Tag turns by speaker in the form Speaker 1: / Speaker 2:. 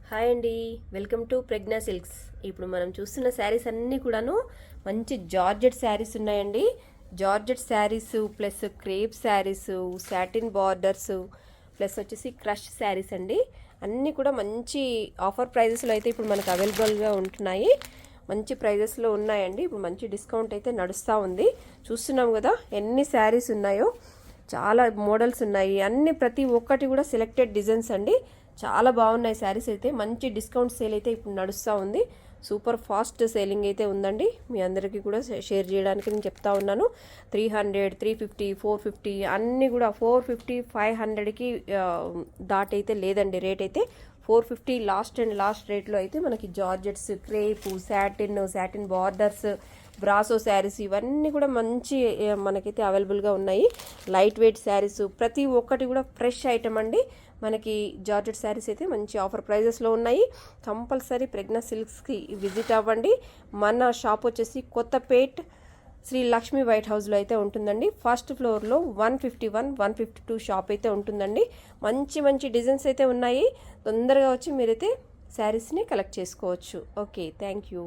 Speaker 1: Hi అండి, welcome to Pragna silks. ఇప్పుడు మనం చూస్తున్న శారీస్ అన్నీ కూడాను మంచి జార్జెట్ శారీస్ ఉన్నాయండి. Georgette saris plus crepe saris, satin borders plus వచ్చేసి క్రష్ శారీస్ అండి. అన్నీ కూడా మంచి ఆఫర్ ప్రైజెస్లో అయితే ఇప్పుడు మనకు అవైలబుల్గా ఉంటున్నాయి. మంచి ప్రైజెస్లో ఉన్నాయండి. ఇప్పుడు మంచి డిస్కౌంట్ అయితే నడుస్తూ ఉంది. చూస్తున్నాం కదా ఎన్ని శారీస్ ఉన్నాయో. చాలా మోడల్స్ ఉన్నాయి. అన్ని ప్రతి ఒక్కటి కూడా సెలెక్టెడ్ డిజైన్స్ అండి. చాలా బాగున్నాయి శారీస్ అయితే. మంచి డిస్కౌంట్ సేల్ అయితే ఇప్పుడు నడుస్తూ ఉంది. సూపర్ ఫాస్ట్ సేలింగ్ అయితే ఉందండి. మీ అందరికీ కూడా షేర్ చేయడానికి నేను చెప్తా ఉన్నాను. 300, 350, 450 అన్నీ కూడా 450, 500కి దాటైతే లేదండి. రేట్ అయితే 450 లాస్ట్ అండ్ లాస్ట్ రేట్లో అయితే మనకి georgettes, crepe, satin borders, brasso saris ఇవన్నీ కూడా మంచి మనకైతే అవైలబుల్గా ఉన్నాయి. లైట్ వెయిట్ శారీస్ ప్రతి ఒక్కటి కూడా ఫ్రెష్ ఐటమ్ అండి. మనకి జార్జెట్ శారీస్ అయితే మంచి ఆఫర్ ప్రైజెస్లో ఉన్నాయి. కంపల్సరీ ప్రజ్ఞా సిల్క్స్కి విజిట్ అవ్వండి. మన షాప్ వచ్చేసి కొత్తపేట్ శ్రీ లక్ష్మీ వైట్ హౌస్లో అయితే ఉంటుందండి. ఫస్ట్ ఫ్లోర్లో 151, 152 షాప్ అయితే ఉంటుందండి. మంచి మంచి డిజైన్స్ అయితే ఉన్నాయి. తొందరగా వచ్చి మీరైతే శారీస్ని కలెక్ట్ చేసుకోవచ్చు. Okay, thank you.